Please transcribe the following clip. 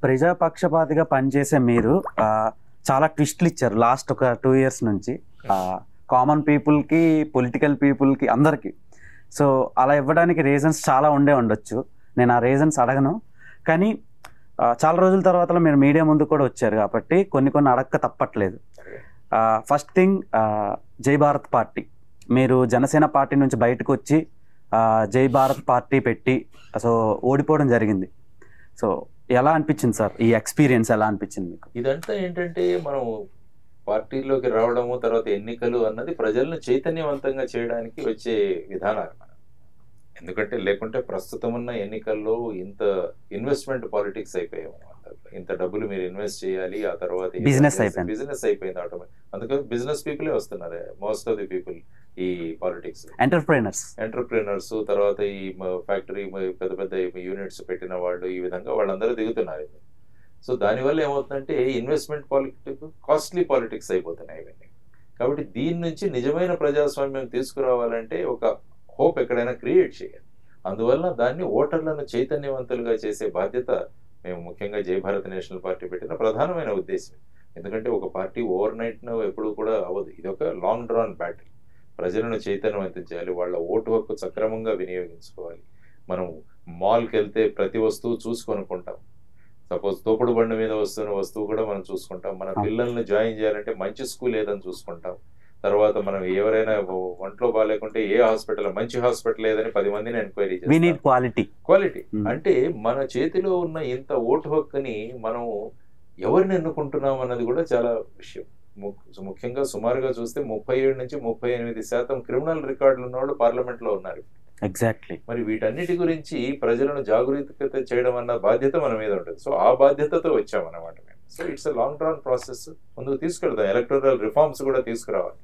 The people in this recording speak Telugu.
ప్రజాపక్షపాతిగా పనిచేసే మీరు చాలా ట్విస్ట్లు ఇచ్చారు లాస్ట్ ఒక 2 years నుంచి కామన్ పీపుల్కి, పొలిటికల్ పీపుల్కి, అందరికీ. సో అలా ఇవ్వడానికి రీజన్స్ చాలా ఉండొచ్చు. నేను ఆ రీజన్స్ అడగను. కానీ చాలా రోజుల తర్వాత మీరు మీడియా ముందు కూడా వచ్చారు కాబట్టి కొన్ని అడక్క తప్పట్లేదు. ఫస్ట్ థింగ్, జై భారత్ పార్టీ, మీరు జనసేన పార్టీ నుంచి బయటకు వచ్చి జై భారత్ పార్టీ పెట్టి సో ఓడిపోవడం జరిగింది. సో ఎలా అనిపించింది సార్? ఈ ఎక్స్పీరియన్స్ ఎలా అనిపించింది మీకు? ఇదంతా ఏంటంటే మనం పార్టీలోకి రావడము, తర్వాత ఎన్నికలు అన్నది ప్రజలను చైతన్యవంతంగా చేయడానికి వచ్చే విధానాలు. ఎందుకంటే లేకుంటే ప్రస్తుతం ఉన్న ఎన్నికల్లో ఇంత ఇన్వెస్ట్మెంట్ పాలిటిక్స్ అయిపోయాము. ఇంత డబ్బులు మీరు ఇన్వెస్ట్ చేయాలి, ఆ తర్వాత బిజినెస్ అయిపోయింది ఆటోమేటిక్. అందుకని బిజినెస్ పీపులే వస్తున్నారు మోస్ట్ ఆఫ్ ది పీపుల్ ఈ పాలిటిక్స్. ఎంటర్ప్రీనర్స్, తర్వాత ఈ ఫ్యాక్టరీ పెద్ద పెద్ద యూనిట్స్ పెట్టిన వాళ్ళు, ఈ విధంగా వాళ్ళందరూ దిగుతున్నారు. సో దానివల్ల ఏమవుతుందంటే ఇన్వెస్ట్మెంట్ పాలిటిక్స్, కాస్ట్లీ పాలిటిక్స్ అయిపోతున్నాయి ఇవన్నీ. కాబట్టి దీని నుంచి నిజమైన ప్రజాస్వామ్యం తీసుకురావాలంటే ఒక హోప్ ఎక్కడైనా క్రియేట్ చేయాలి. అందువల్ల దాన్ని ఓటర్లను చైతన్యవంతులుగా చేసే బాధ్యత మేము ముఖ్యంగా జై భారత్ నేషనల్ పార్టీ పెట్టిన ప్రధానమైన ఉద్దేశం. ఎందుకంటే ఒక పార్టీ ఓవర్ నైట్ ఎప్పుడు కూడా అవ్వదు. ఇది ఒక లాంగ్ డ్రాన్ బ్యాటిల్. ప్రజలను చైతన్యవంతం చేయాలి, వాళ్ళ ఓటు హక్కు సక్రమంగా వినియోగించుకోవాలి. మనం మాల్కి వెళ్తే ప్రతి వస్తువు చూసి కొనుక్కుంటాం. సపోజ్ తోపుడు బండి మీద వస్తున్న వస్తువు కూడా మనం చూసుకుంటాం. మన పిల్లల్ని జాయిన్ చేయాలంటే మంచి స్కూల్ ఏదని చూసుకుంటాం. తర్వాత మనం ఎవరైనా ఒంట్లో బాగాలేకుంటే ఏ హాస్పిటల్, మంచి హాస్పిటల్ ఏదని 10 మందిని ఎంక్వైరీ చేస్తాం. క్వాలిటీ అంటే మన చేతిలో ఉన్న ఇంత ఓటు హక్కుని మనం ఎవరిని ఎన్నుకుంటున్నాం అన్నది కూడా చాలా విషయం. ముఖ్యంగా సుమారుగా చూస్తే 37 నుంచి 38% క్రిమినల్ రికార్డులు ఉన్నవాళ్ళు పార్లమెంట్ లో ఉన్నారు. ఎగ్జాక్ట్లీ. మరి వీటన్నిటి గురించి ప్రజలను జాగృత చేయడం అన్న బాధ్యత మన మీద ఉంటుంది. సో ఆ బాధ్యతతో వచ్చామన్నమాట మేము. So it's a long drawn process. ముందుకు తీసుకెళ్తాం. ఎలక్టోరల్ రిఫార్మ్స్ కూడా తీసుకురావాలి.